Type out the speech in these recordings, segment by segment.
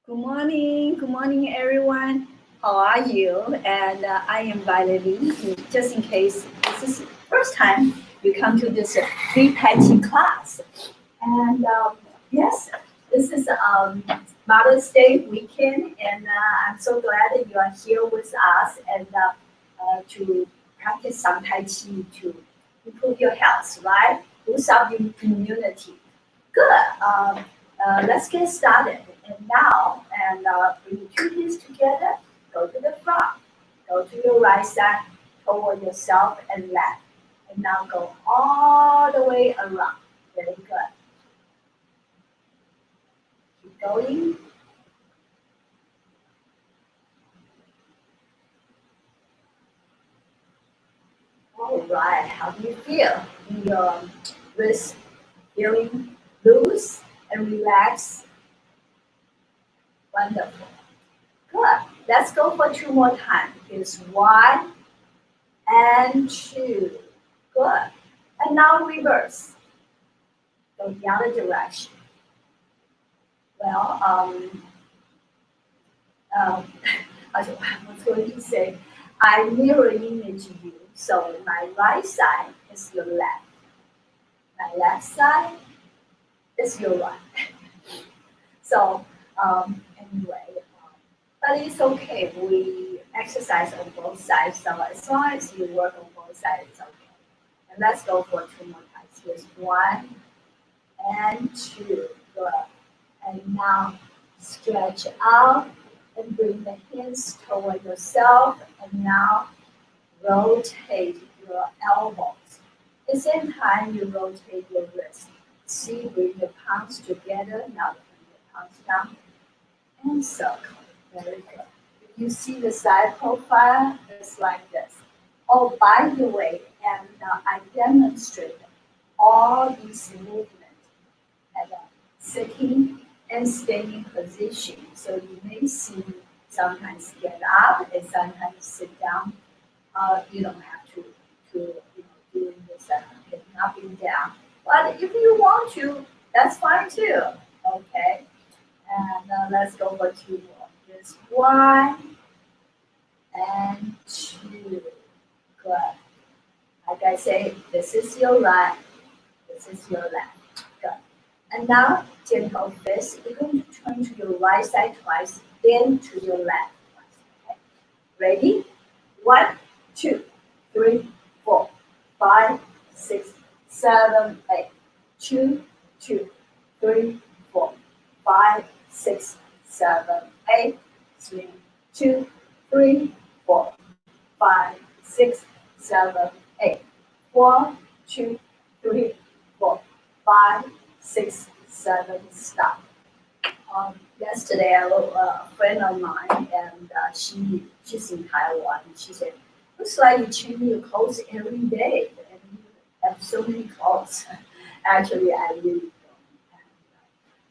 Good morning, everyone. How are you? And I am Valerie. Just in case this is first time you come to this free taiji class, and yes, this is Mother's Day weekend, and I'm so glad that you are here with us and to practice some tai chi to improve your health, right? Boost up your immunity. Good. Let's get started. And now, bring your two hands together. Go to the front. Go to your right side toward yourself and left. And now go all the way around. Very good. Keep going. All right. How do you feel? Your wrist feeling loose and relaxed? Wonderful. Good. Let's go for two more times. Here's one and two. Good. And now reverse. Go the other direction. Well, um, I was going to say, I mirror image you. So my right side is your left. My left side is your right. So anyway, but it's okay. We exercise on both sides. So as long as you work on both sides, it's okay. And let's go for two more times. Here's one and two. Good. And now stretch out and bring the hands toward yourself. And now rotate your elbows. At the same time, you rotate your wrist. See, bring your palms together. Now bring your palms down and circle. Very good. If you see the side profile, it's like this. Oh, by the way, and I demonstrate all these movements at a sitting and standing position. So you may see sometimes get up and sometimes sit down. You don't have to doing this getting up and down. But if you want to, that's fine too. Okay. And let's go for two more. Just one and two. Good. Like I say, this is your right, this is your left. Good. And now, gentle fist. You're going to turn to your right side twice, then to your left twice. Okay. Ready? One, two, three, four, five, six, seven, eight. Two, two, three, four, five, six, seven, eight. Three, two, three, four, five, six, seven, eight. One, two, three, four, five, six, seven. Stop. Yesterday, a friend of mine, and she's in Taiwan. She said, "Looks like you change your clothes every day, and you have so many clothes." Actually, I really don't.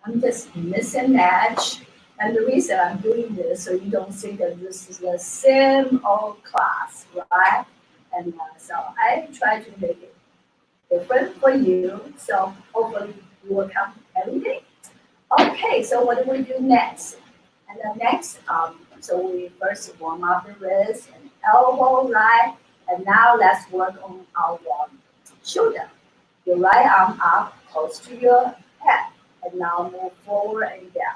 I'm just miss and match. And the reason I'm doing this, so you don't think that this is the same old class, right? And so I try to make it different for you. So hopefully you will come every day. Okay, so what do we do next? And then next, so we first warm up the wrist and elbow, right? And now let's work on our shoulder. Your right arm up, close to your head. And now move forward and down.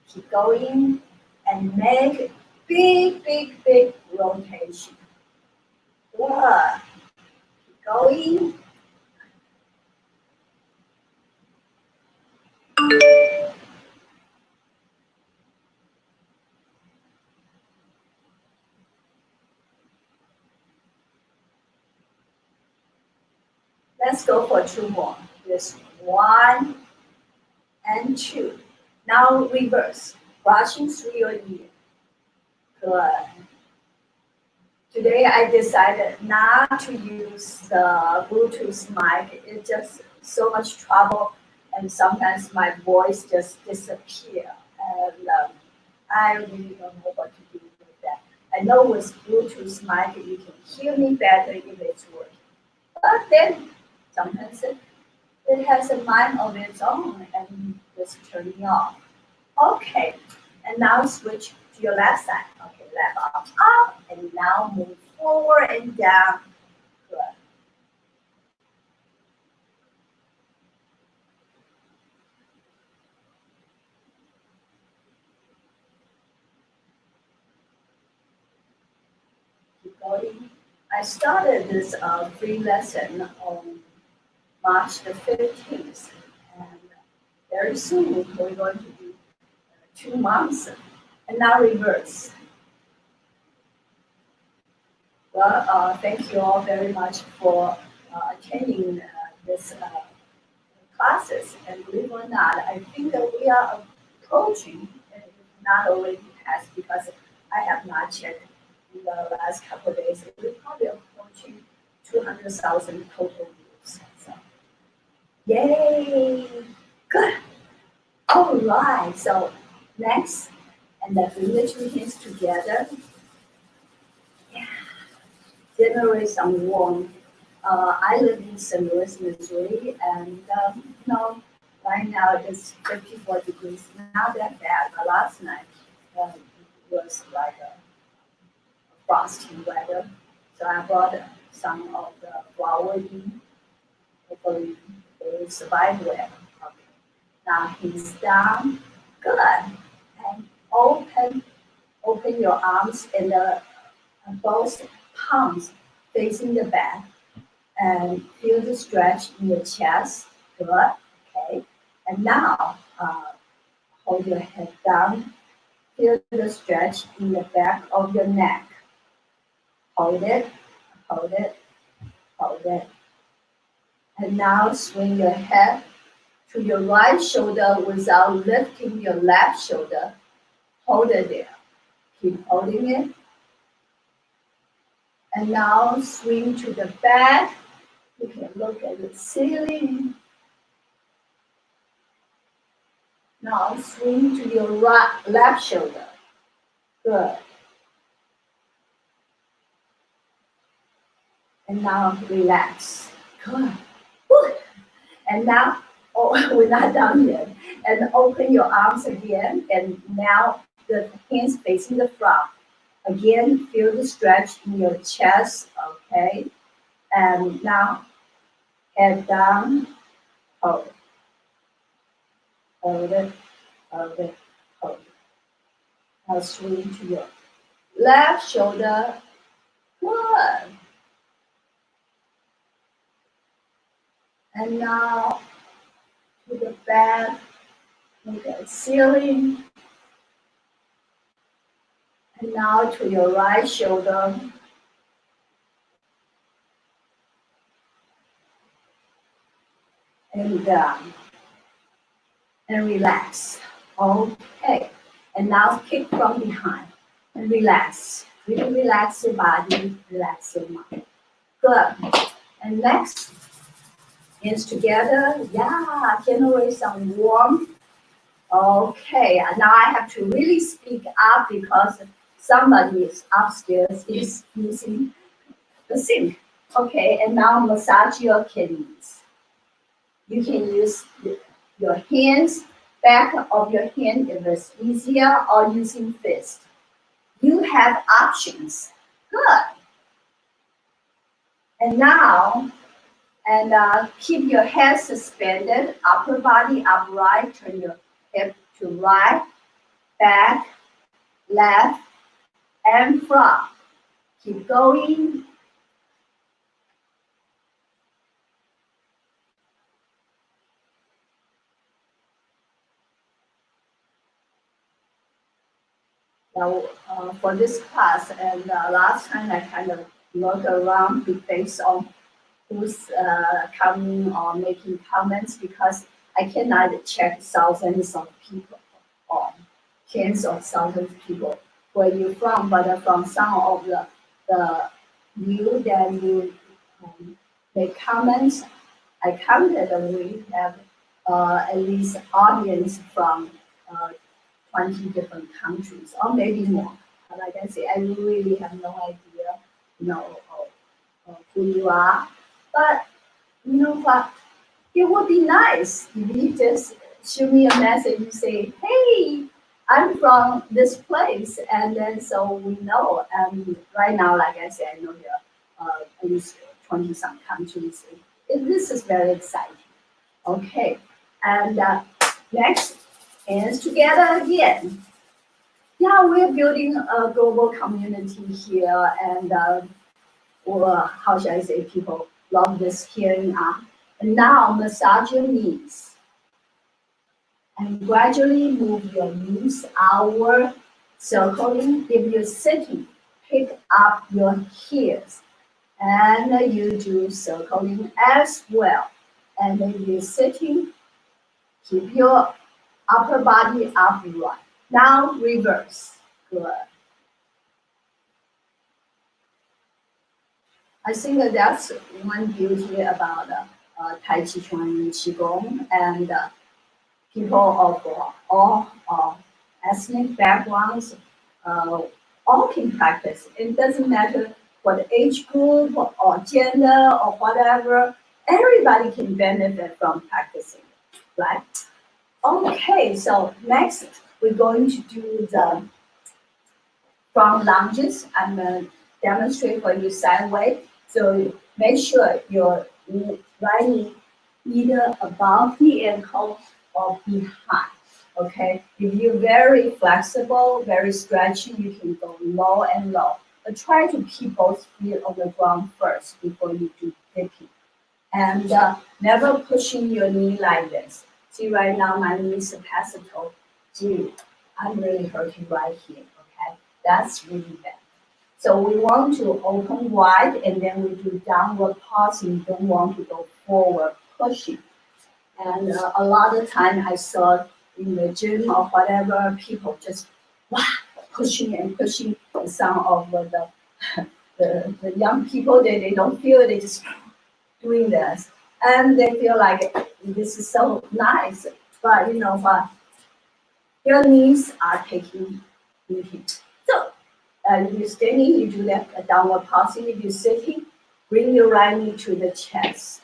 Keep going and make big, big, big rotation. Good. Keep going. Let's go for two more. Just one and two. Now reverse, brushing through your ear. Good. Today I decided not to use the Bluetooth mic. It's just so much trouble, and sometimes my voice just disappear. And I really don't know what to do with that. I know with Bluetooth mic you can hear me better if it's working. But then sometimes it has a mind of its own and just turning off. Okay, and now switch to your left side. Okay, left arm up, and now move forward and down. Good. Keep going. I started this free lesson on March the 15th, and very soon we're going to do 2 months, and now reverse. Well, thank you all very much for attending this classes. And believe it or not, I think that we are approaching, and not already passed because I have not checked in the last couple of days. We're probably approaching 200,000 total views. So, yay! Good. All right. So next, and then bring the two hands together. Yeah. Generate some warmth. I live in St. Louis, Missouri, and right now it's 54 degrees. Not that bad, but last night it was like a frosty weather. So I brought some of the flower in. Hopefully they will survive well. Okay. Now he's down. Good. And open your arms and both palms facing the back and feel the stretch in your chest. Good. Okay. And now hold your head down. Feel the stretch in the back of your neck. Hold it, hold it, hold it. And now swing your head to your right shoulder without lifting your left shoulder. Hold it there. Keep holding it. And now swing to the back. You can look at the ceiling. Now swing to your left shoulder. Good. And now relax. Good. Woo. And now, oh, we're not done yet. And open your arms again. And now the hands facing the front. Again, feel the stretch in your chest. Okay. And now head down. Hold it. Hold it. Hold it. Hold it. Now swing to your left shoulder. Good. And now to the back, look at the ceiling. And now to your right shoulder. And down. And relax. Okay. And now kick from behind. And relax. Really relax your body, relax your mind. Good. And next, hands together. Yeah, generate some warmth. Okay, and now I have to really speak up because somebody is upstairs is using the sink. Okay, and now massage your kidneys. You can use your hands, back of your hand if it's easier, or using fist. You have options. Good. And now, keep your head suspended, upper body upright, turn your hip to right, back, left, and front. Keep going. Now, for this class, and last time I kind of looked around based on who's coming or making comments because I cannot check thousands of people or tens of thousands of people where you're from, but from some of the you then you make comments. I counted and we have at least audience from 20 different countries or maybe more. And like I say, I really have no idea, of who you are. But you know what? It would be nice if you just shoot me a message. You say, "Hey, I'm from this place," and then so we know. Right now, like I said, I know there are at least 20 some countries. This is very exciting. Okay, and next hands together again. Yeah, we're building a global community here, and or how should I say, people love this hearing art. And now massage your knees and gradually move your knees outward, circling. If you're sitting, pick up your heels, and you do circling as well. And if you're sitting, keep your upper body upright. Now reverse. Good. I think that's one beauty about taiji chuan and qigong, and people of all ethnic backgrounds, uh, all can practice. It doesn't matter what age group or gender or whatever. Everybody can benefit from practicing, right? Okay, so next we're going to do the front lunges. I'm going to demonstrate for you sideway. So make sure your right knee either above the ankle or behind. Okay, if you're very flexible, very stretchy, you can go low and low. But try to keep both feet on the ground first before you do dipping. And never pushing your knee like this. See, right now my knee is past the toe. Gee, I'm really hurting right here. Okay, that's really bad. So we want to open wide, and then we do downward pulsing. You don't want to go forward pushing. And a lot of time I saw in the gym or whatever, people just wow, pushing and pushing. And some of the young people, they don't feel it, they just doing this. And they feel like this is so nice. But you know what? Your knees are taking beating. So if you're standing, you do that a downward pulsing. If you're sitting, bring your right knee to the chest.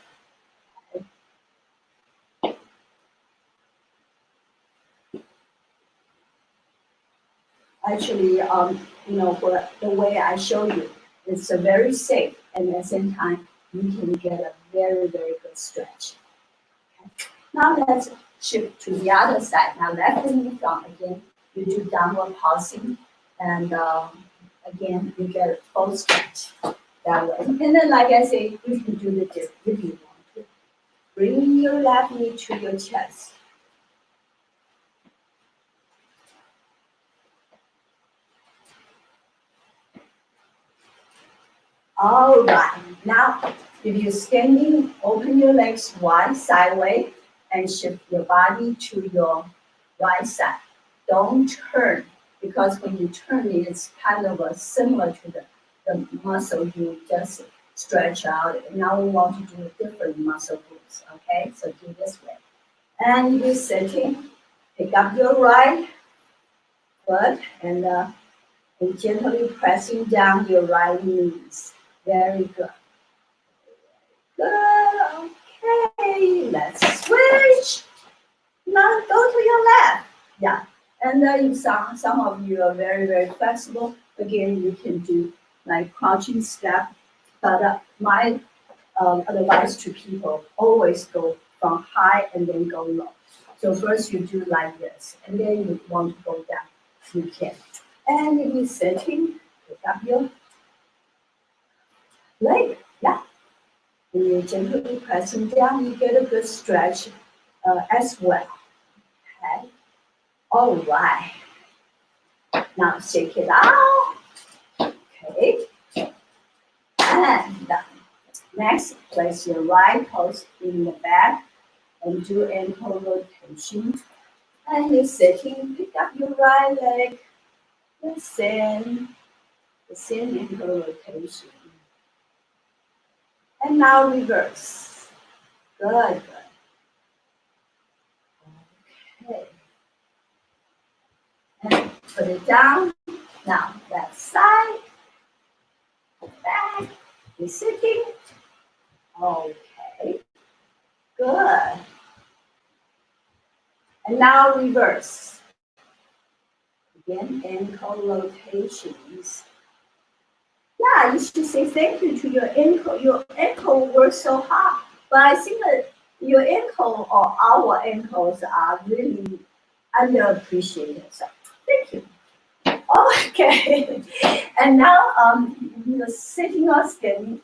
Actually, for the way I show you, it's a very safe, and at the same time, you can get a very, very good stretch. Okay. Now let's shift to the other side. Now left knee down again. You do downward pulsing, and again, you get a full stretch that way. And then, like I say, you can do the dip if you want to. Bring your left knee to your chest. All right. Now, if you're standing, open your legs wide sideways and shift your body to your right side. Don't turn, because when you turn, it's kind of similar to the muscle you just stretch out. Now we want to do a different muscle groups. Okay, so do this way. And you're sitting, pick up your right foot and gently pressing down your right knees. Very good. Good. Okay, let's switch. Now go to your left. Yeah. And if some of you are very, very flexible, again, you can do like crouching step. But my advice to people, always go from high and then go low. So first you do like this, and then you want to go down. You can. And if you're sitting, pick up your leg. Yeah. And you're gently pressing down, you get a good stretch as well. Okay. All right. Now shake it out. Okay. And next, place your right toes in the back and do ankle rotation. And you're sitting, pick up your right leg, the same ankle rotation. And now reverse. Good, good. Okay. And put it down. Now left side, back. You're sitting. Okay. Good. And now reverse. Again, ankle rotations. Yeah, you should say thank you to your ankle. Your ankle works so hard, but I think that your ankle or our ankles are really underappreciated. So thank you. Okay, and now you're sitting or standing.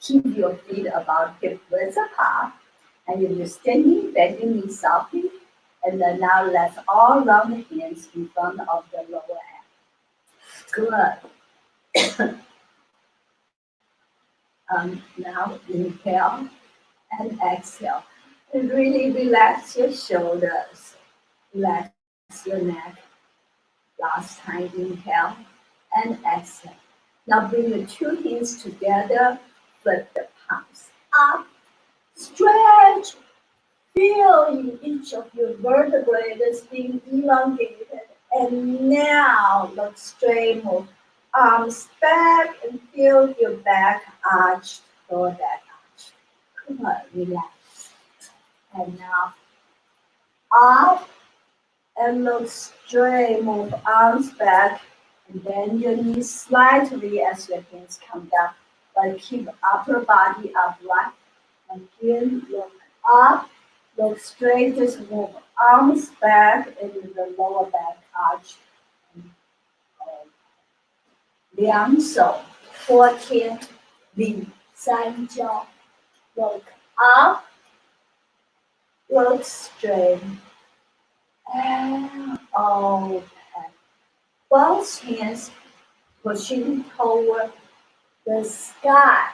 Keep your feet about hip width apart, and if you're standing, bend your knees softly, and then now let's all round the hands in front of the lower end. Good. Now inhale and exhale. And really relax your shoulders, relax your neck. Last time, inhale and exhale. Now bring the two hands together, flip the palms up, stretch. Feel each of your vertebrae is being elongated. And now look straight, move arms back and feel your back arched, lower back arched. Come on, relax. And now up and look straight, move arms back and bend your knees slightly as your hands come down. But keep upper body upright. Again, look up, look straight, just move arms back into the lower back arch. 两手托天理三焦 look up, look straight, and open. Both hands pushing toward the sky.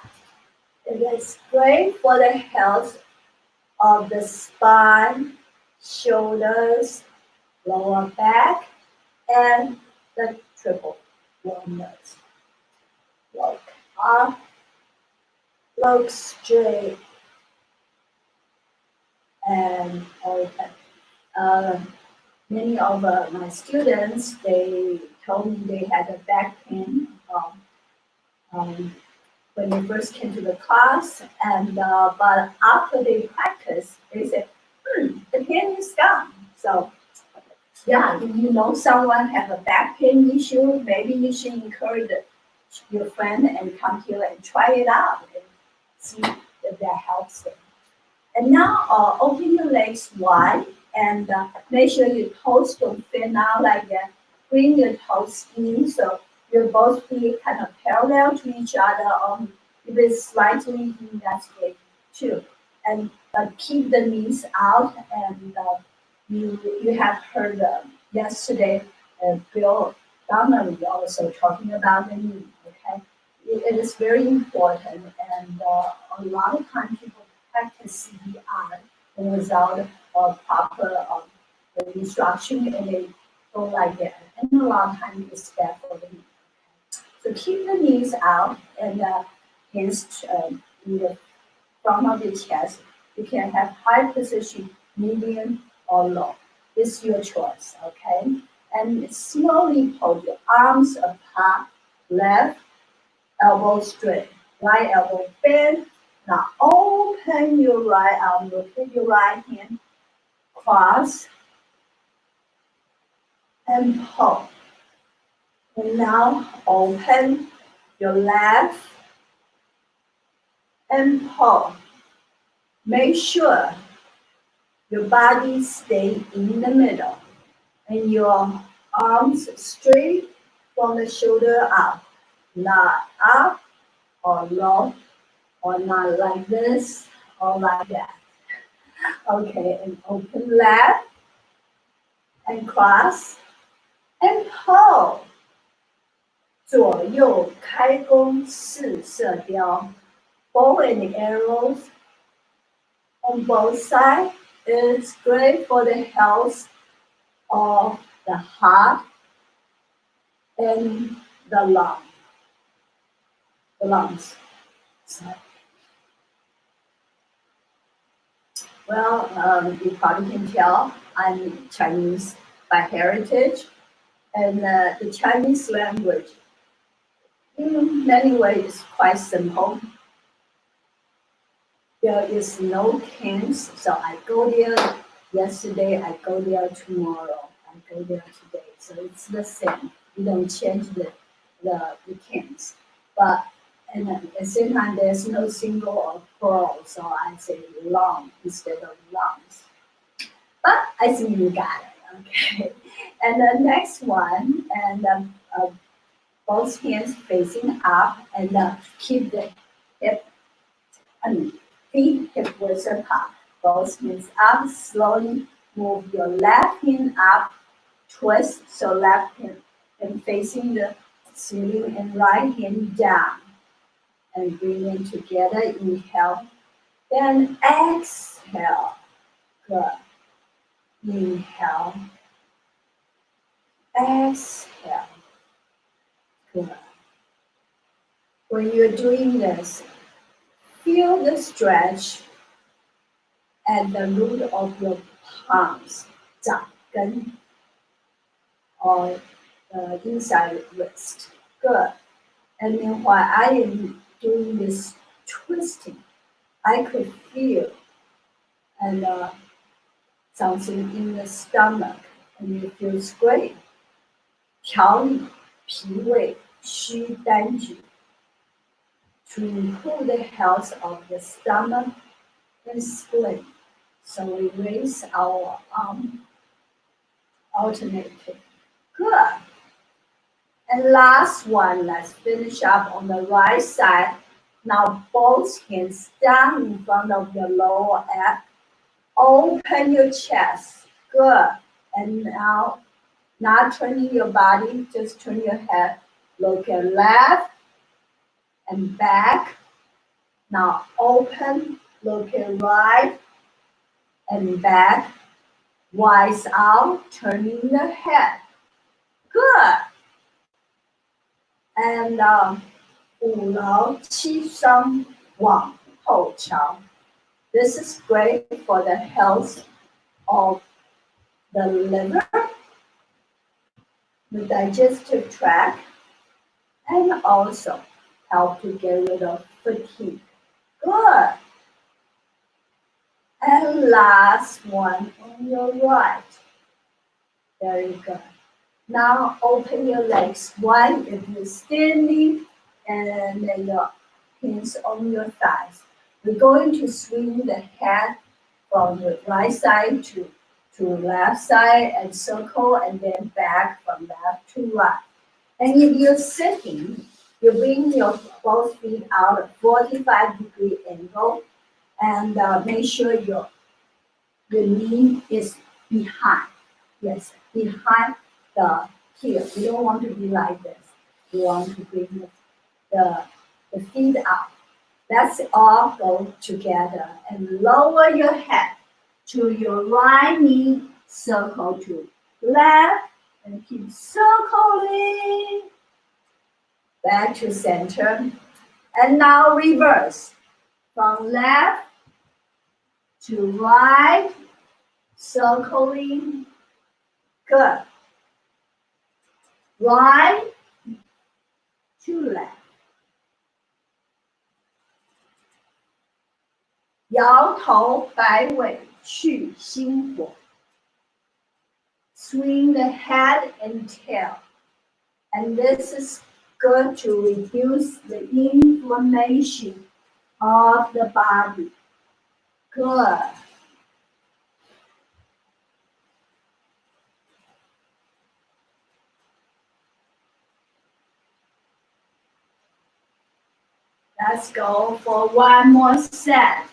It is great for the health of the spine, shoulders, lower back, and the triple walnuts. Look up, look straight, and open. Many of my students, they told me they had a back pain when they first came to the class, and but after they practice, they said, the pain is gone. So yeah, if you know someone have a back pain issue, maybe you should encourage your friend and come here and try it out and see if that helps them. And now open your legs wide and make sure your toes don't fan out like that. Bring your toes in so your both feet kind of parallel to each other. If it's slightly in, that's great too. And but keep the knees out. And you have heard yesterday Bill Donnelly also talking about the knee. Okay, it is very important, and a lot of times people practice CPR without proper instruction, and they go like that. And a lot of times it's bad for the knee. So keep the knees out and hands in the front of the chest. You can have high position, medium, or low. It's your choice, okay? And slowly pull your arms apart, left elbow straight, right elbow bend. Now open your right arm, rotate your right hand, cross, and pull. And now open your left and pull. Make sure your body stay in the middle and your arms straight from the shoulder up, not up or low or not like this or like that. Okay, and open left and cross and pull. 左右开弓式射雕 bow and arrows on both sides is great for the health of the heart and the lungs. So, well, you probably can tell I'm Chinese by heritage, and the Chinese language, in many ways, is quite simple. there is no camps, so I go there yesterday, I go there tomorrow, I go there today. So it's the same. You don't change the camps. But and at the same time, there's no single or plural, so I say long instead of longs. But I think you got it, okay? And the next one, and both hands facing up, and keep the hip, feet hip width apart. Both hands up, slowly move your left hand up, twist, so left hand facing the ceiling and right hand down. And bring it together, inhale. Then exhale, good. Inhale, exhale, good. When you're doing this, feel the stretch at the root of your palms, 掌根, or the inside wrist. Good. And then while I am doing this twisting, I could feel and something in the stomach, and it feels great. 调理脾胃虚单举 to improve the health of the stomach and spleen. So we raise our arm alternately. Good. And last one, let's finish up on the right side. Now both hands down in front of your lower abs. Open your chest. Good. And now, not turning your body, just turn your head. Look at left and back. Now open, look at right and back. Wise out, turning the head. Good. And 五劳七伤往后瞧. This is great for the health of the liver, the digestive tract, and also help to get rid of fatigue. Good. And last one on your right. Very good. Now open your legs wide if you're standing, and then your hands on your thighs. We're going to swing the head from the right side to left side and circle, and then back from left to right. And if you're sitting, you bring your both feet out at 45-degree angle, and make sure your knee is behind. Yes, behind the heel. You don't want to be like this. You want to bring the feet out. Let's all go together and lower your head to your right knee, circle to left, and keep circling back to center. And now reverse from left to right, circling. Good. Right to left. 摇头摆尾去心火. Swing the head and tail. And this is good to reduce the inflammation of the body. Good. Let's go for one more set.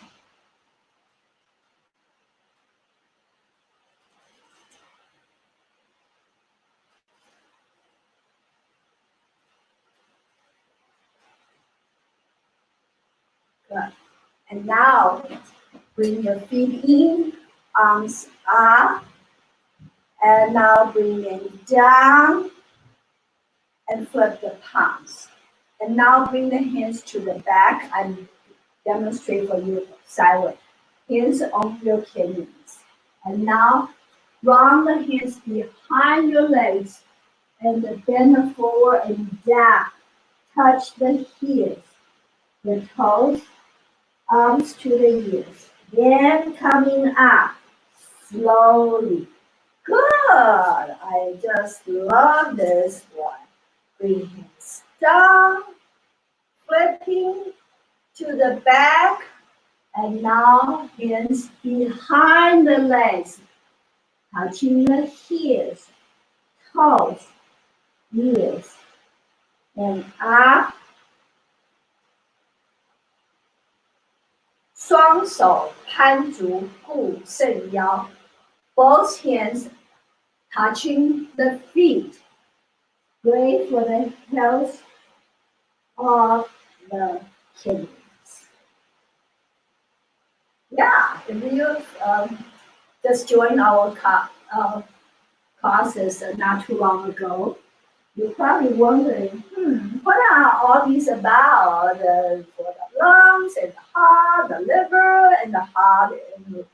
Good. And now bring your feet in, arms up, and now bring it down and flip the palms. And now bring the hands to the back and demonstrate for you sideways. Hands on your kidneys. And now round the hands behind your legs and bend forward and down. Touch the heels, the toes, Arms to the ears. Then coming up slowly. Good. I just love this one. Bring hands down, flipping to the back, and now hands behind the legs, touching the heels, toes, ears, and up. 双手攀足固肾腰 both hands touching the feet. Great for the health of the kidneys. Yeah, if you just joined our classes not too long ago, you're probably wondering, what are all these about? For the lungs and the heart, the liver and the heart and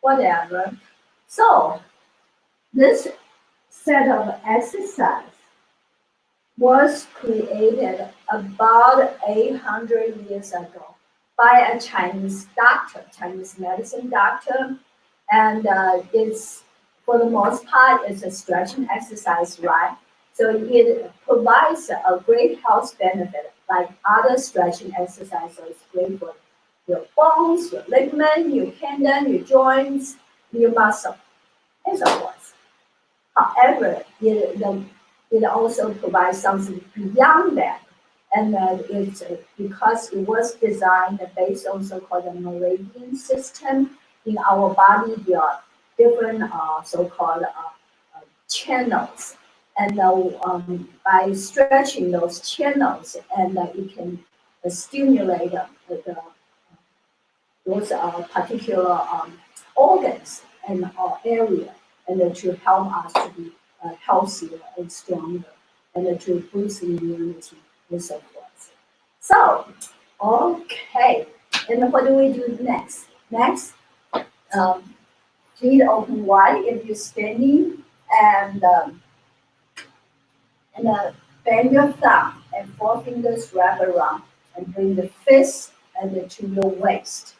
whatever. So this set of exercise was created about 800 years ago by a Chinese doctor, Chinese medicine doctor, and it's for the most part it's a stretching exercise, right? So it provides a great health benefit, like other stretching exercise. So it's great for your bones, your ligament, your tendon, your joints, your muscle, and so forth. However, it also provides something beyond that. And it's because it was designed based on so-called the meridian system in our body. There are different so-called channels, and by stretching those channels, and it can stimulate those particular organs and area, and to help us to be healthier and stronger, and to boost immunity and so forth. So, okay, and what do we do next? Next, um, feet open wide if you're standing, and bend your thumb and four fingers wrap around, and bring the fist and to your waist,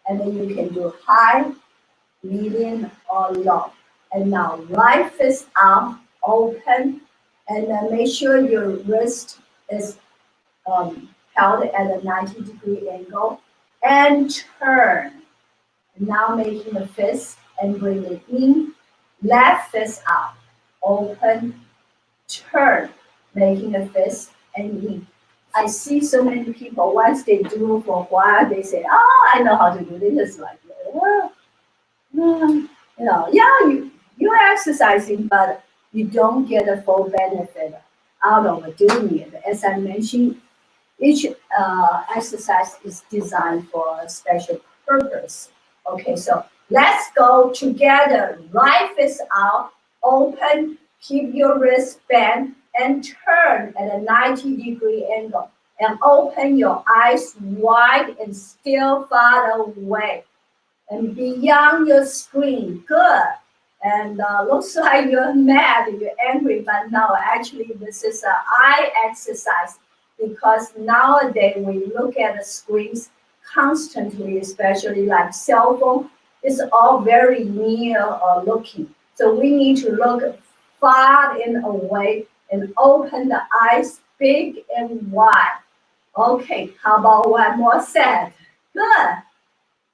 and then you can do high, medium, or low. And now right fist arm open, and then make sure your wrist is held at a 90-degree angle, and turn. Now making the fist and bring it in. Left fist out, open, turn, making a fist and in. I see so many people, once they do for a while, they say, oh, I know how to do this. It's like, yeah, you're exercising, but you don't get a full benefit out of doing it. As I mentioned, each exercise is designed for a special purpose. Okay, so let's go together. Right fist out, open, keep your wrist bent, and turn at a 90-degree angle. And open your eyes wide and still far away. And beyond your screen, good. And looks like you're mad, you're angry, but no, actually this is an eye exercise, because nowadays we look at the screens constantly, especially like cell phone. It's all very near looking. So we need to look far and away and open the eyes big and wide. Okay, how about one more set? Good.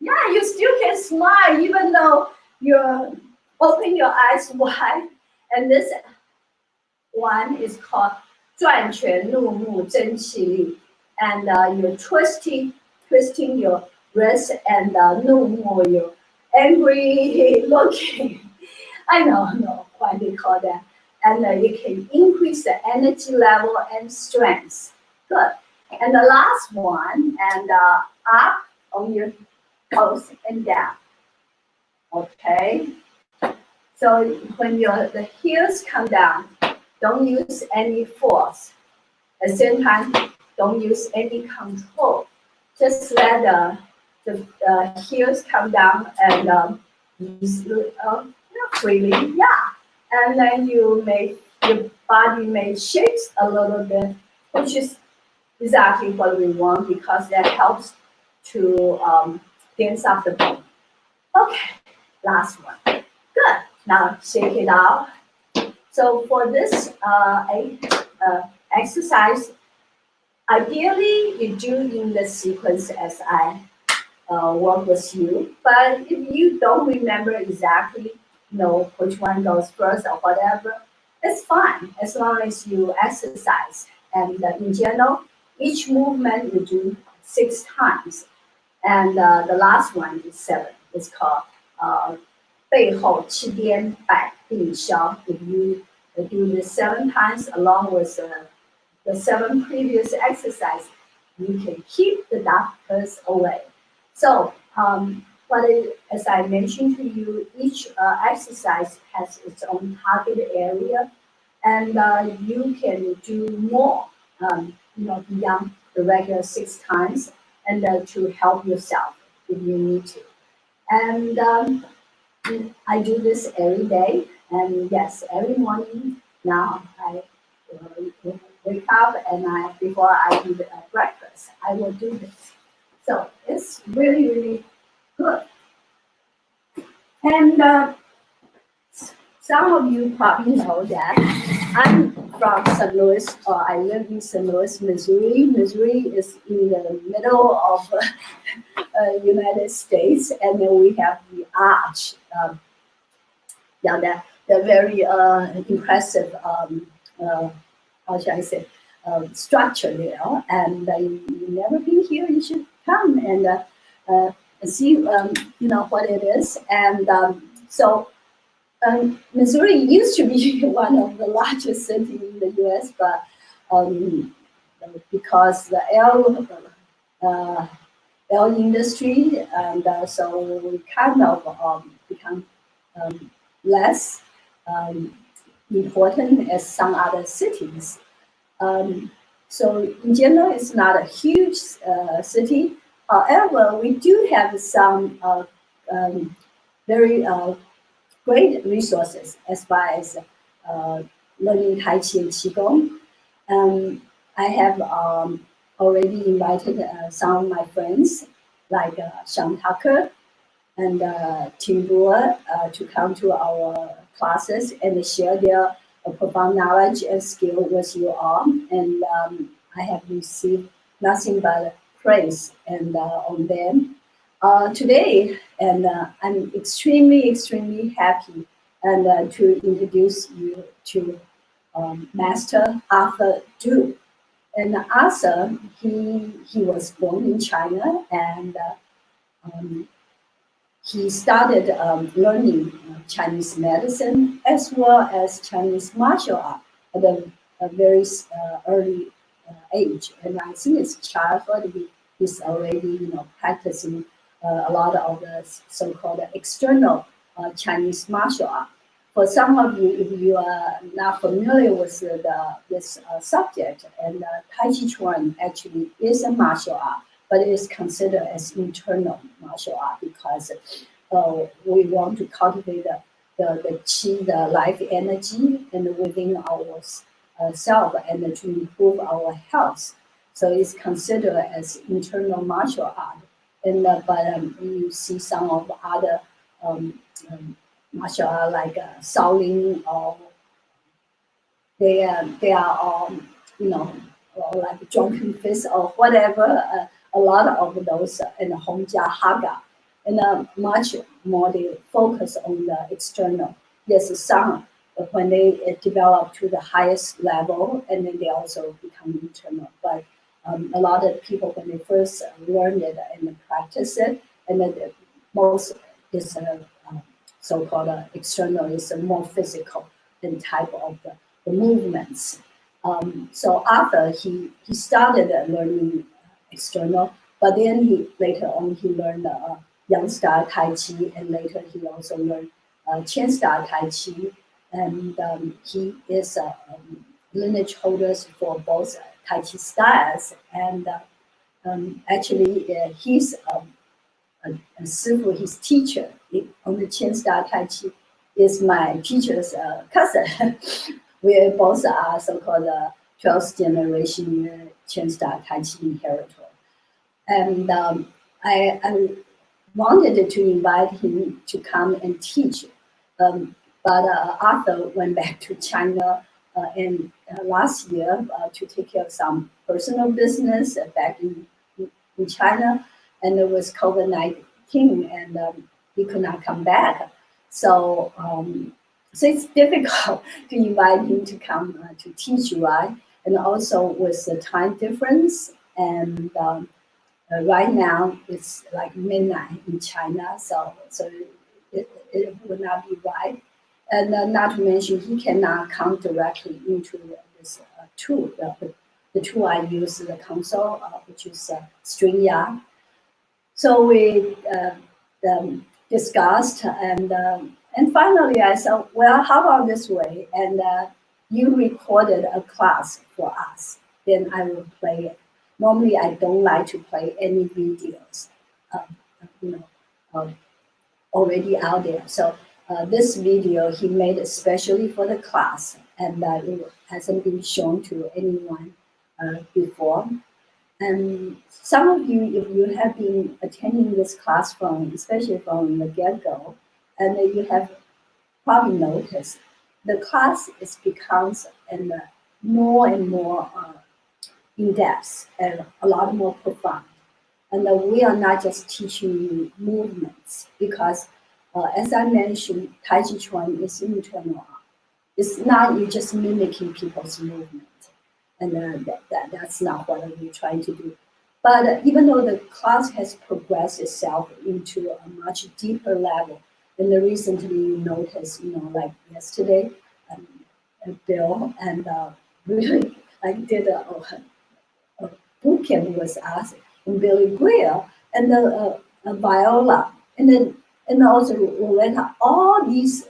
Yeah, you still can smile even though you're open your eyes wide. And this one is called 转拳入目真气力. And you're twisting your wrist, and 怒目, you're angry looking. I don't know why they call that. And you can increase the energy level and strength. Good. And the last one, and up on your toes and down. Okay. So when the heels come down, don't use any force. At the same time, don't use any control. Just let the heels come down and freely, yeah. And then your body may shake a little bit, which is exactly what we want, because that helps to dance up the bone. Okay, last one. Good. Now shake it out. So for this exercise, ideally you do in the sequence as I work with you. But if you don't remember exactly, which one goes first or whatever, it's fine as long as you exercise. And in general, each movement you do 6 times, and the last one is 7. It's called 背后七颠百定消. If you do this 7 times along with the 7 previous exercise, you can keep the doctors away. So, as I mentioned to you, each exercise has its own target area, and you can do more, beyond the regular 6 times, and to help yourself if you need to. And I do this every day, and yes, every morning now I wake up and before I eat breakfast, I will do this. So it's really, really good. And some of you probably know that I'm from St. Louis, or I live in St. Louis, Missouri. Missouri is in the middle of United States, and then we have the arch. The very impressive, how should I say, structure there. And you've never been here, you should come and see, what it is. And so Missouri used to be one of the largest cities in the U.S., but because the oil industry, and so we kind of become less important as some other cities. So in general, it's not a huge city. However, we do have some very great resources as far as learning taiji and qigong. I have already invited some of my friends like Sean Tucker and Tim Brewer to come to our classes and share their profound knowledge and skill with you all. And I have received nothing but praise and on them today. And I'm extremely, extremely happy and to introduce you to Master Arthur Du. And Arthur, he was born in China, and he started learning Chinese medicine as well as Chinese martial art at a very early age. And I think his childhood, he's already practicing a lot of the so-called external Chinese martial art. For some of you, if you are not familiar with this subject, and Tai Chi Chuan actually is a martial art, but it is considered as internal martial art because we want to cultivate the qi, the life energy, and within our self, and to improve our health. So it's considered as internal martial art. And but you see some of other martial art like Shaolin, or they are all like drunken fist or whatever. A lot of those in Hongjia Haga, and much more they focus on the external. There's some when they develop to the highest level, and then they also become internal. But a lot of people, when they first learn it and practice it, and then most is so-called external, is more physical in type of the movements. So after he started learning external, but then later on he learned Yang style Tai Chi, and later he also learned Qian style Tai Chi, and he is lineage holders for both Tai Chi styles, and actually he's Sifu, his teacher on the Qian style Tai Chi, is my teacher's cousin. We both are so-called 12th generation Qian style Tai Chi inheritor. And I wanted to invite him to come and teach, but Arthur went back to China in last year to take care of some personal business back in China, and it was COVID-19, and he could not come back. So, so it's difficult to invite him to come to teach, right? And also with the time difference, and right now it's like midnight in China, so it would not be right. And not to mention, he cannot come directly into this tool, the tool I use, the console, which is StreamYard. So we discussed, and finally I said, well, how about this way? And you recorded a class for us, then I will play it. Normally, I don't like to play any videos, uh, you know, uh, already out there. So this video he made especially for the class, and it hasn't been shown to anyone before. And some of you, if you have been attending this class from, especially from the get-go, and you have probably noticed the class is becomes more and more in depth and a lot more profound. And we are not just teaching you movements because, as I mentioned, taiji chuan is internal art. It's not you just mimicking people's movement, and that's not what we're trying to do. But even though the class has progressed itself into a much deeper level, and recently you notice, like yesterday, um, Bill and really like did a boot camp with us, and Billy Greer, and Viola, and also Loretta. All these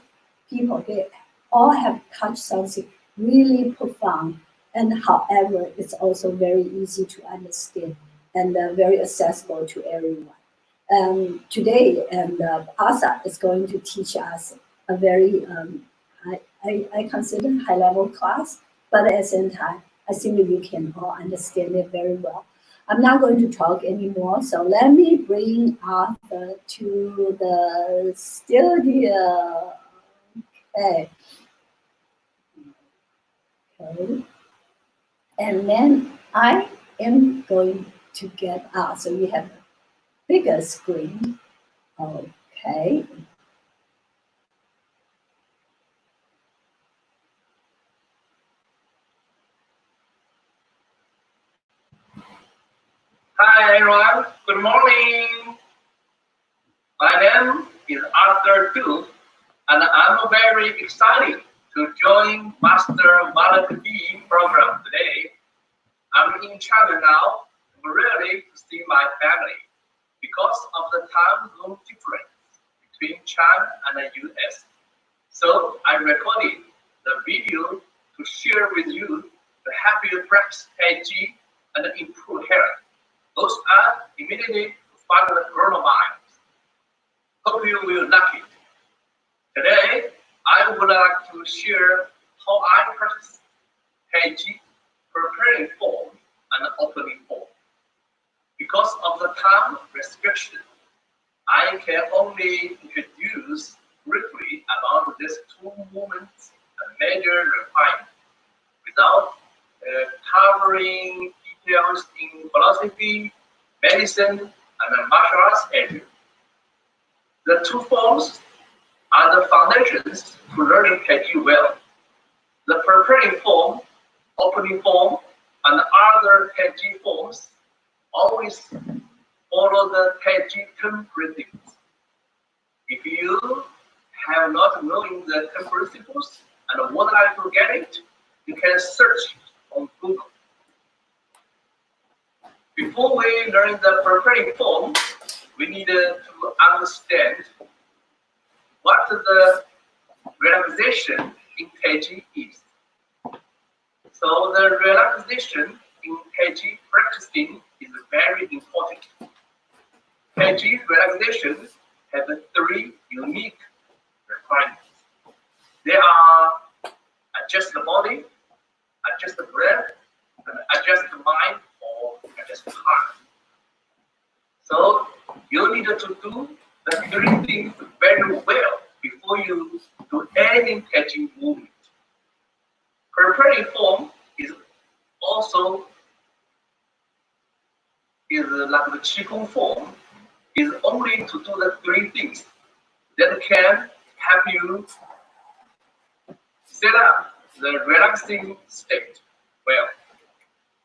people, they all have touched something really profound, and however, it's also very easy to understand and very accessible to everyone. Today, and Asa is going to teach us a very, I consider high level class, but at the same time, I think you can all understand it very well. I'm not going to talk anymore, so let me bring Arthur to the studio. Okay. Okay. And then I am going to get out, so you have a bigger screen. Okay. Hi everyone, good morning. My name is Arthur Tu, and I'm very excited to join Master Valid B program today. I'm in China now. I'm ready to see my family because of the time zone difference between China and the US. So I recorded the video to share with you to help you practice taiji and improve health. Those are immediately fight the coronavirus. Hope you will like it. Today, I would like to share how I practice taiji, preparing form and opening form. Because of the time restriction, I can only introduce briefly about these two movements and major requirements without covering details in philosophy, medicine, and martial arts area. The two forms are the foundations to learning taiji well. The preparing form, opening form, and other taiji forms always follow the taiji 10 principles. If you have not known the 10 principles and would like to get it, you can search on Google. Before we learn the preparing form, we need to understand what the relaxation in taiji is. So the relaxation in taiji practicing is very important. Taiji relaxation has three unique requirements. They are adjust the body, adjust the breath, and adjust the mind or adjust the heart. So need to do the three things very well before you do any taiji movement. Preparing form is also like the Qigong form, is only to do the three things that can help you set up the relaxing state well.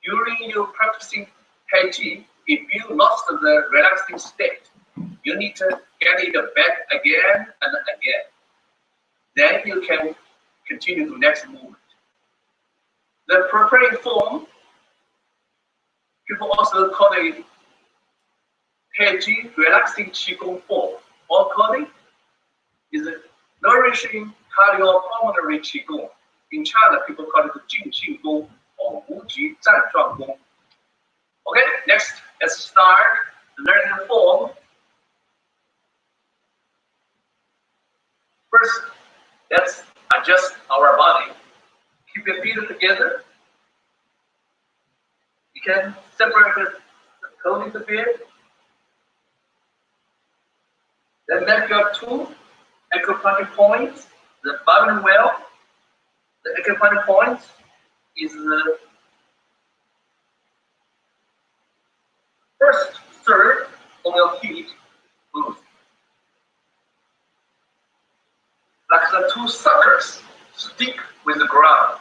During your practicing Tai Chi, if you lost the relaxing state, you need to get it back again and again. Then you can continue the next movement. The preparing form, people also call it Tai Chi relaxing Qigong form, or call it is nourishing cardiopulmonary Qigong. In China, people call it 静气功 or 无极站状功. Okay, next, let's start learning the form. First, let's adjust our body. Keep your feet together. You can separate the toes a bit. Then make your two acupuncture points, the bottom well. The acupuncture point is the first third on your feet, like the two suckers stick with the ground.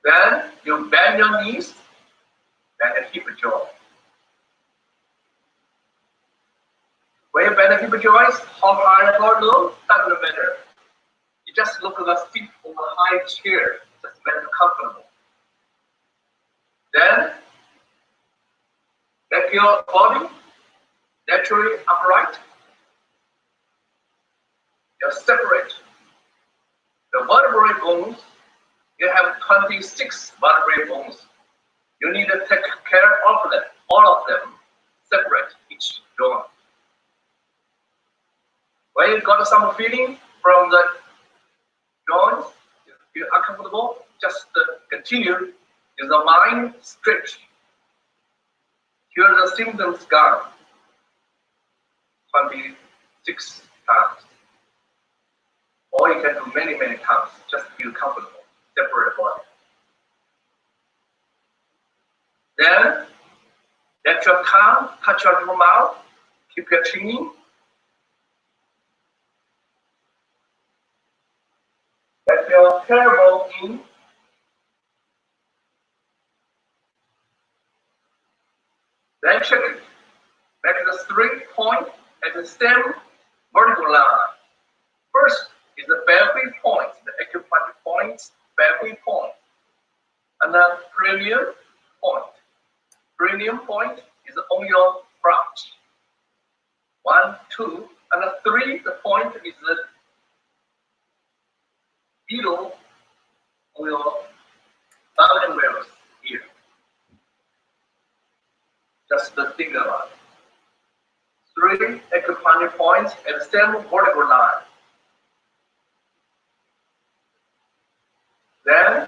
Then you bend your knees, bend the hip joint. When you bend the hip joints, how high or low, doesn't matter. You just look at the feet on a high chair, just make it comfortable. Then make your body naturally upright. You separate the vertebrae bones. You have 26 vertebrae bones. You need to take care of them, all of them, separate each joint. When you got some feeling from the joints, if you're uncomfortable, just continue. Is the mind stretch? Here are the symptoms gone. 26 times. Or you can do many, many times. Just feel comfortable. Separate the body. Then let your tongue touch your mouth. Keep your chin in. Let your tailbone in. Then check it. Make the 3 point at the same vertical line. First is the belly point, the acupuncture point, belly point. And the perineum point. Perineum point is on your front. 1, 2, and the 3, the point is the middle of your abdomen wheels here. Just think about it. 3 acupuncture points at the same vertical line. Then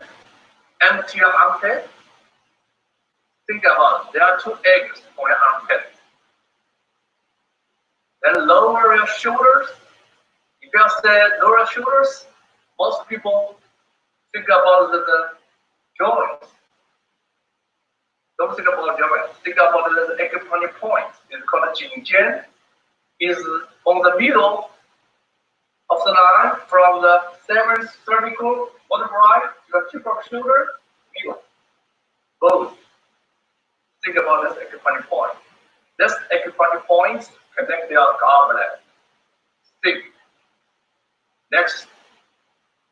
empty your armpit. Think about it. There are 2 eggs on your armpit. Then lower your shoulders. If you say lower your shoulders, most people think about the joints. Don't think about joints. Think about the acupuncture point. It's called Qigong. Is on the middle of the line from the 7th cervical vertebrae to the tip of shoulder, middle. Both. Think about this acupuncture point. This acupuncture point connect your gallbladder. Think. Next,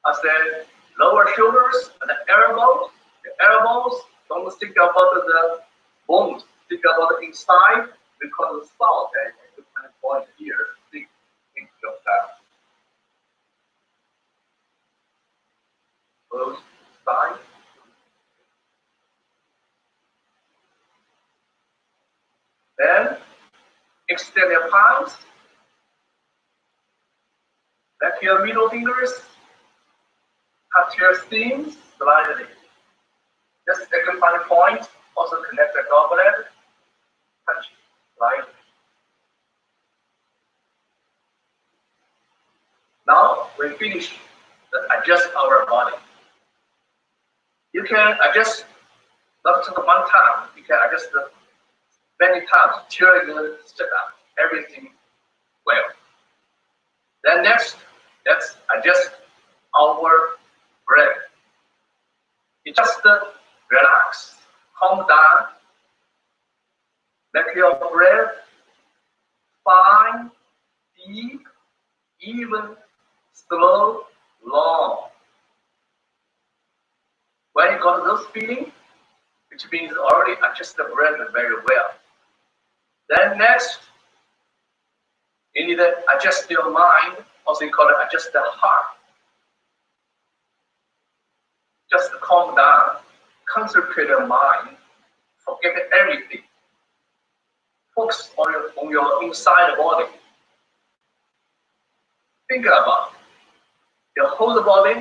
I said lower shoulders and the elbows. The elbows, don't think about the bones. Think about the inside because the salt and acupuncture point here. Think of that. Both sides. Then extend your palms. Let your middle fingers touch your seams slightly. This acupuncture point also connect the gallbladder. Touch slightly. we finish adjust our body. You can adjust not just one time. You can adjust many times till you set up everything well. Then next, let's adjust our breath. You just relax, calm down, make your breath fine, deep, even, slow, long. When you got those feelings, which means already adjust the breath very well. Then next, you need to adjust your mind, also you call it adjust the heart. Just calm down, concentrate your mind, forget everything. Focus on your inside body. Think about it. You hold the body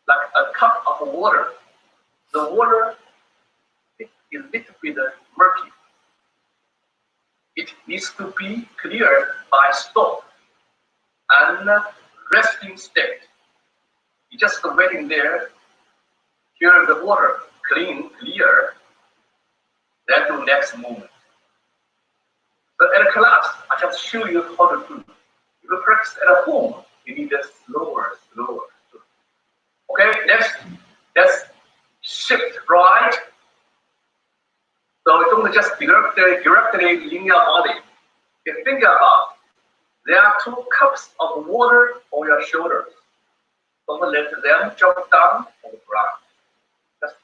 like a cup of water. The water is a little bit murky. It needs to be cleared by stop and resting state. You just waiting there, hear the water clean, clear, then do next movement. So at a class, I just show you how to do. If you practice at home, you need to slower. Okay, next, let's shift right. So don't just directly in your body. You think about there are 2 cups of water on your shoulders. Don't let them drop down on the ground. Just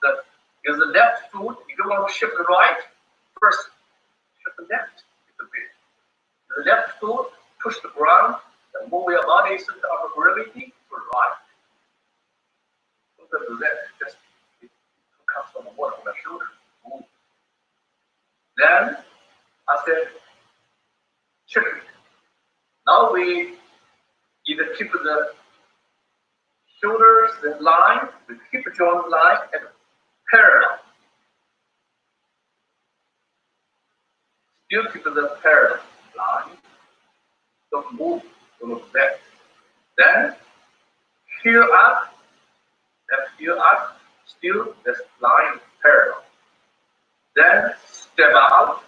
use the left foot. If you want to shift right, first shift the left a bit. The left foot push the ground and move your body center of gravity to right. Don't do that. Just 2 cups of water on your shoulders. Move. Then I said, check it. Now we either keep the shoulders the line, we keep the joint line and parallel. Still keep the parallel line. Don't move, don't look back. Then heel up, left heel up, still this line parallel. Then step out,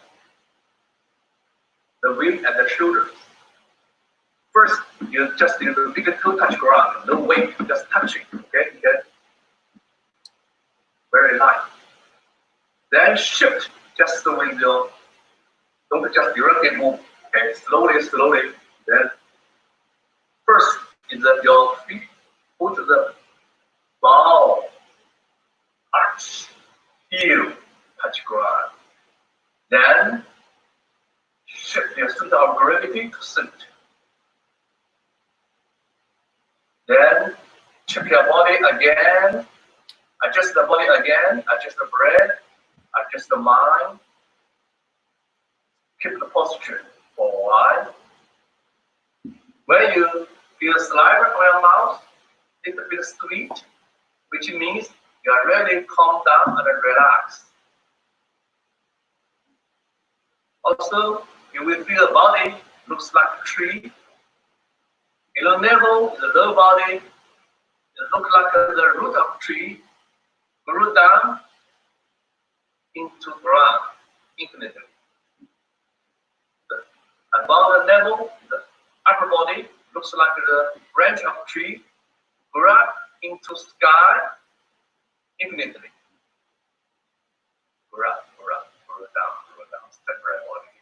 the wing and the shoulders. First, you just use the bigger toe touch ground, no weight, just touching, okay? Very light. Then shift, just the way you don't just directly move, okay? Slowly. Then first is your feet, put the ball, arch, heel, touch ground. Then shift your center of gravity to center. Then check your body again, adjust the body again, adjust the breath, adjust the mind. Keep the posture for a while. When you feel saliva on your mouth, it's a bit sweet, which means you are really calm down and relaxed. Also, you will feel the body looks like a tree. Below navel, the low body, it looks like the root of tree, grew down into ground infinitely. Above the navel, the upper body looks like the branch of tree, grew up into sky infinitely. Grew down, separate body.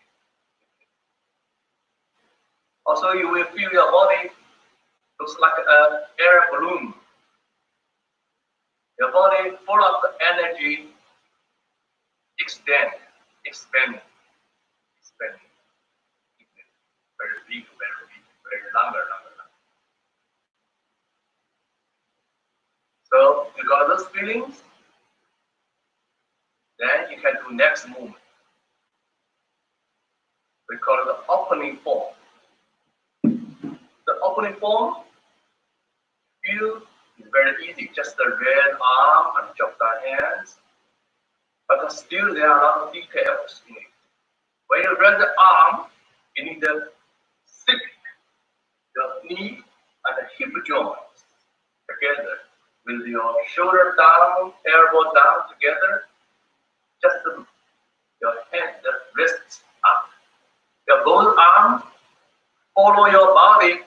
Also, you will feel your body looks like an air balloon. Your body full of energy, expanding. Very big, very longer. So you got those feelings, then you can do next movement. We call it the opening form. The opening form view is very easy, just the red arm and drop down hands. But still there are a lot of details in it. When you raise the arm, you need to sink your knee and the hip joints together with your shoulder down, elbow down together. Just your hand, the wrists up. Your both arms follow your body,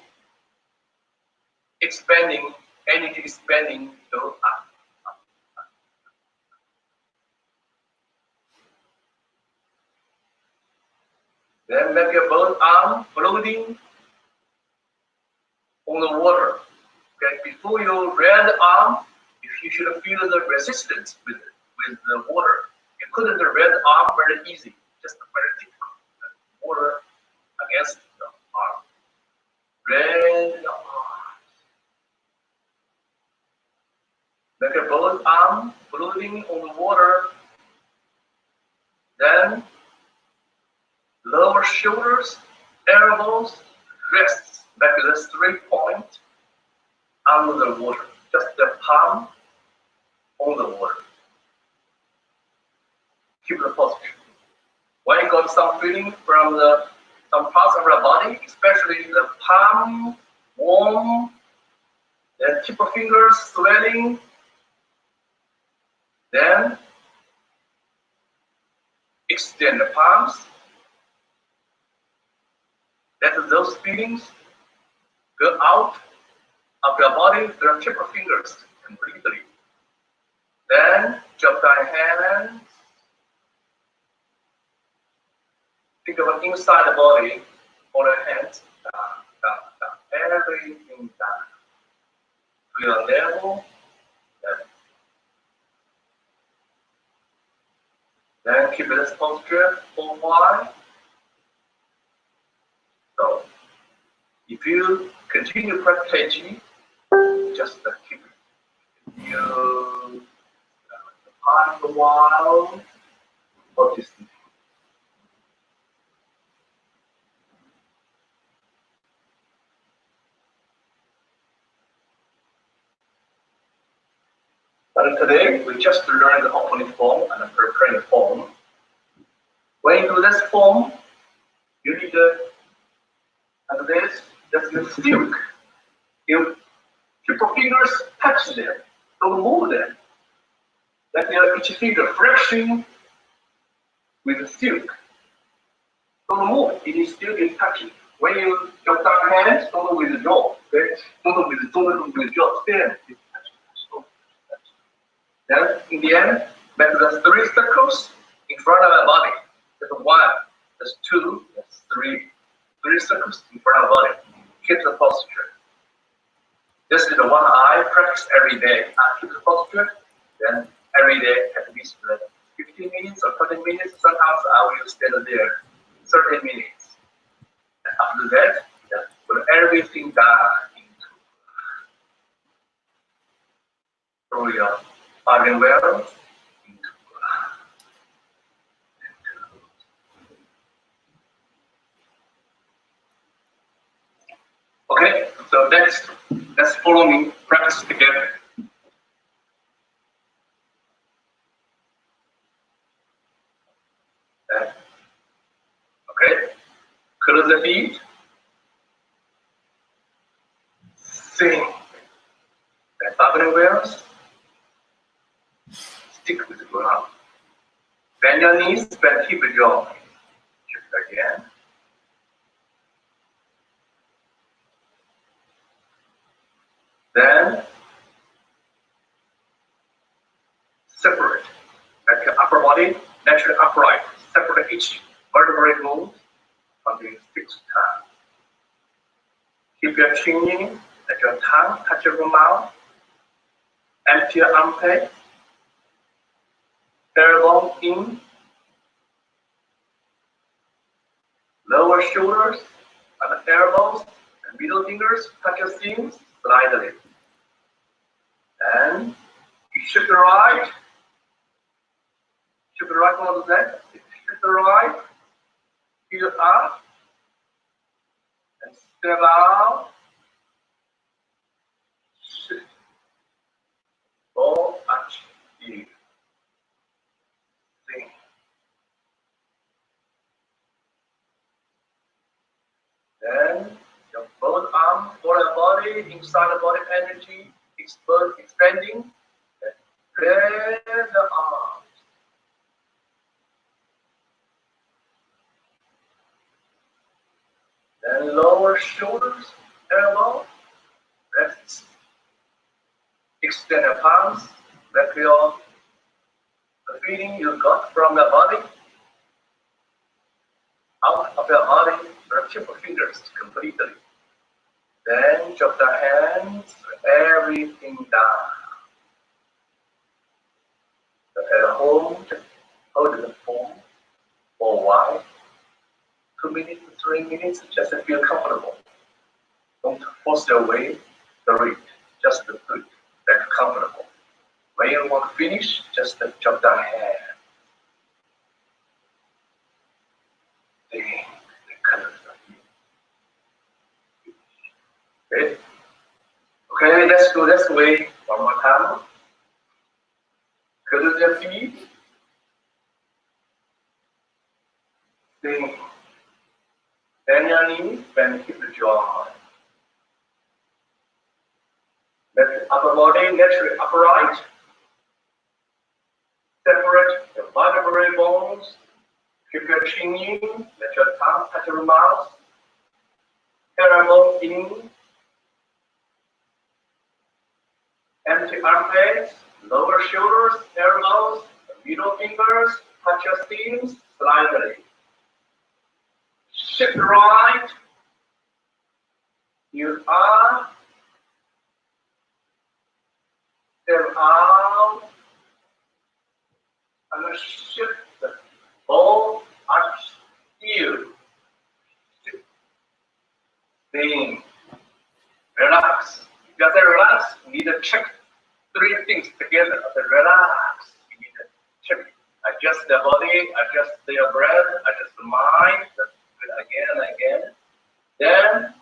expanding, energy expanding, go up. Then make your both arms floating on the water. Okay, before you raise the arm, you should feel the resistance with the water. You couldn't raise the arm very easy, just very difficult. Water against the arm. Raise the arm. Make your both arms floating on the water. Then lower shoulders, elbows, wrists, back to the 3-point under the water. Just the palm on the water. Keep the posture. When you got some feeling from some parts of your body, especially the palm, warm, the tip of fingers swelling, then extend the palms. Let those feelings go out of your body through the tip of fingers completely. Then drop down hands. Think about inside the body, hold your hands down, down, down, everything down. To your level, then keep this posture for a while. So, if you continue practicing, just keep you apart for a while, notice. But today, we just learned the opening form and the preparing form. When you do this form, you need to, and this, that's the silk. You keep your fingers touch them, don't move them. Let each finger flexing with the silk. Don't move, it is still in touching. When you drop down hands, don't withdraw. Okay? Don't withdraw, stand. Then, in the end, back to the 3 circles in front of our body. That's 1, that's 2, that's 3. 3 circles in front of our body. Keep the posture. This is the one I practice every day. I keep the posture, then every day at least 15 minutes or 20 minutes. Sometimes I will stand there 30 minutes. And after that, just put everything down into through your organ wells. Okay, so let's follow me, practice together. Okay, close the feet. Sing. And organ wells. Stick with the ground. Bend your knees, bend hip joint. Shift again. Then separate. Like your upper body, naturally upright. Separate each vertebrae bone from the fixed tongue. Keep your chin in, let your tongue touch your mouth. Empty your armpit. Tailbone in. Lower shoulders and the elbows and middle fingers touch your seams slightly. And you shift the right. Shift the right on the left. Shift the right. Heel up. And step out. Shift. Ball touch heel. Sing. Then your both arms for the body. body, inside the body energy, expanding. Raise the arms. Then lower shoulders, elbow, rest. Extend your palms, let your the feeling you got from the body out of your body, your tip of fingers completely. Then drop the hands, everything down. At home, just hold the phone for a while, 2 minutes, 3 minutes, just to feel comfortable. Don't force your way through it, just to do it, that's comfortable. When you want to finish, just drop the hand. Then cut it. Okay? Okay, let's go this way one more time. Curl your feet. Then bend your knees, bend hip joint. Let the upper body naturally upright. Separate the vertebrae bones. Keep your chin in. Let your tongue touch your mouth. Elbow in. Empty armpits. Lower shoulders, elbows, middle fingers. Touch your seams slightly. Shift right. You up. Step out. And shift the both arch here. Then relax. If you have to relax, you need to check 3 things together. To relax, you need to check. Adjust the body, adjust your breath, adjust the mind. That's good again and again. Then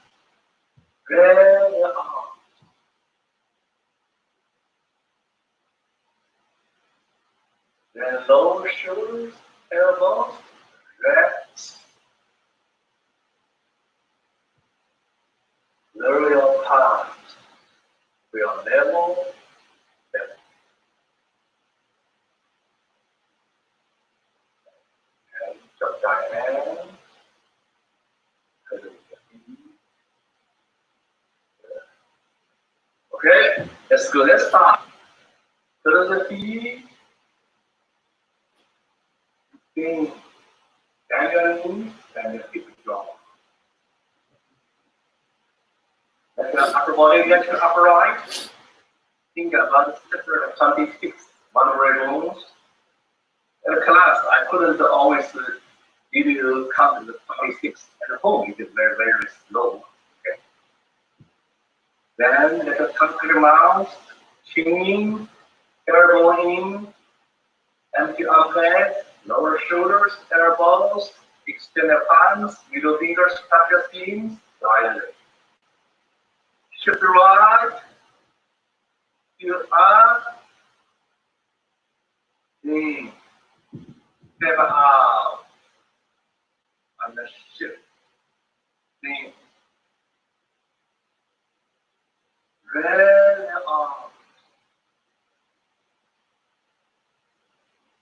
raise your arms. Then lower shoulders, elbows, rest. Lower your palms. We are level. And drop your hands. Okay, let's go. Let's start. Curl the feet. Bend your knees, bend your hip joint. Let your upper body get your upright. Think about separate 26 vertebrae bones. In the class, I couldn't always give you count the 26 at home. It is very, very slow. Okay. Then let us tuck your mouth, chin in, elbow in, empty armpits, lower shoulders, elbows, extend your palms, middle fingers touch your seams, slightly. Shift right, feel up, in, step out, and shift, in. Raise your arms.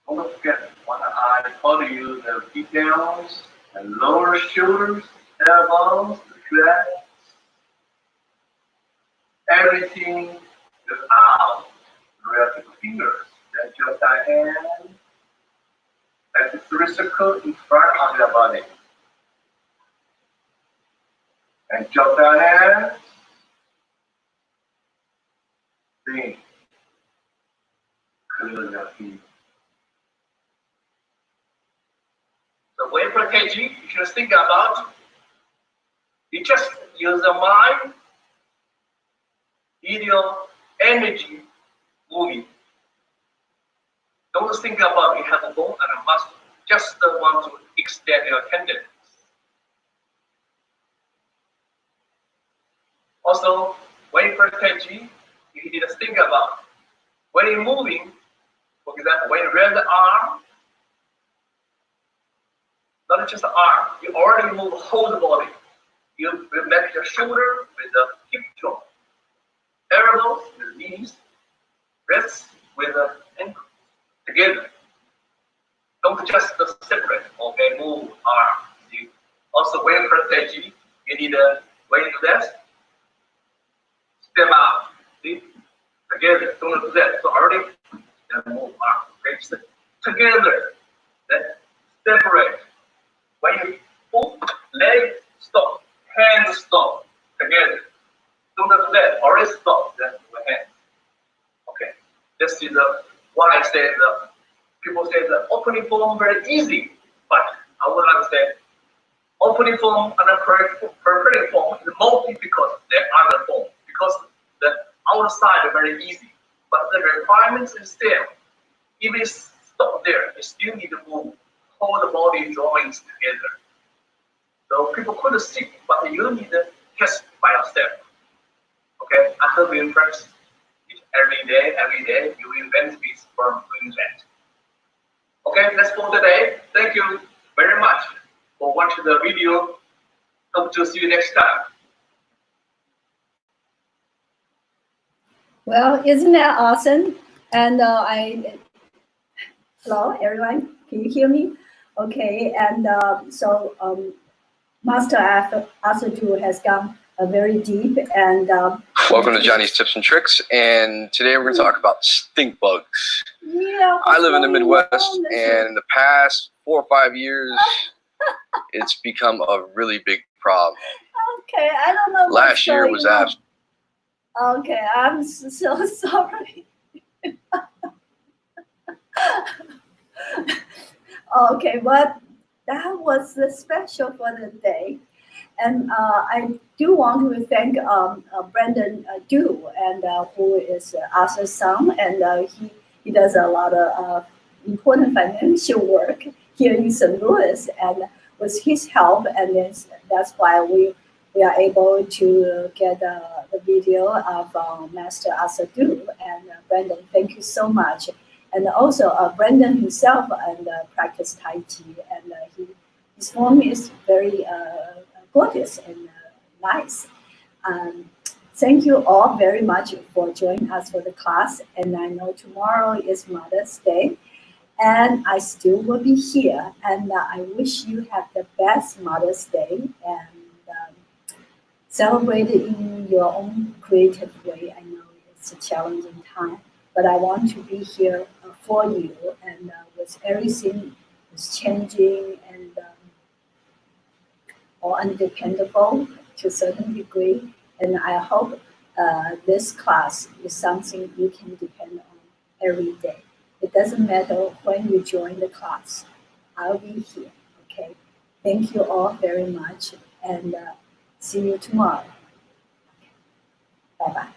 Don't forget when I told you the details and lower shoulders, elbows, chest, everything is out. Rest your fingers. Then just a hand. Let the 3 circles in front of your body. And drop the hands. Then clear your feet. So when for taiji, you should think about, you just use the mind, your energy moving. Don't think about you have a bone and a muscle. Just want to extend your tendons. Also, when you practice taiji, you need to think about when you're moving. For example, when you raise the arm, not just the arm, you already move the whole body. You will make your shoulder with the hip joint. elbows with knees, wrists with the ankles together. Don't just separate, okay, move arms. See? Also, when you press taiji, you need to, when you do that, step out, see? Together, don't do that. So already, then move arms, okay? So together, then separate. When you pull, leg stop, hand stop, together. Don't do that, already stop, then with hand. Okay, this is why I say the people say the opening form very easy, but I would like to say opening form and the preparing form is more difficult than other form because the outside is very easy, but the requirements is still, if it stop there, you still need to move whole the body joints together. So people could see, but you need to test by yourself. Okay, after you practice it every day, you will benefit from doing that. Okay, that's for today. Thank you very much for watching the video. Hope to see you next time. Well, isn't that awesome? And hello everyone, can you hear me? Okay, and Master Asadu has gone very deep and welcome to Johnny's Tips and Tricks, and today we're going to talk about stink bugs. Yeah, I live in the Midwest, and in the past 4 or 5 years, it's become a really big problem. Okay, I don't know. Last year was absolutely. Okay, I'm so sorry. Okay, but that was the special for the day. And I do want to thank Brandon Du, and who is Arthur's son, and he does a lot of important financial work here in St. Louis, and with his help, and that's why we are able to get the video of Master Arthur Du. And Brandon, thank you so much. And also Brandon himself and practice Tai Chi, and his form is very gorgeous and nice. Thank you all very much for joining us for the class. And I know tomorrow is Mother's Day, and I still will be here. And I wish you have the best Mother's Day and celebrate it in your own creative way. I know it's a challenging time, but I want to be here for you. And with everything is changing and or undependable to a certain degree. And I hope this class is something you can depend on every day. It doesn't matter when you join the class. I'll be here, okay? Thank you all very much, and see you tomorrow. Bye-bye.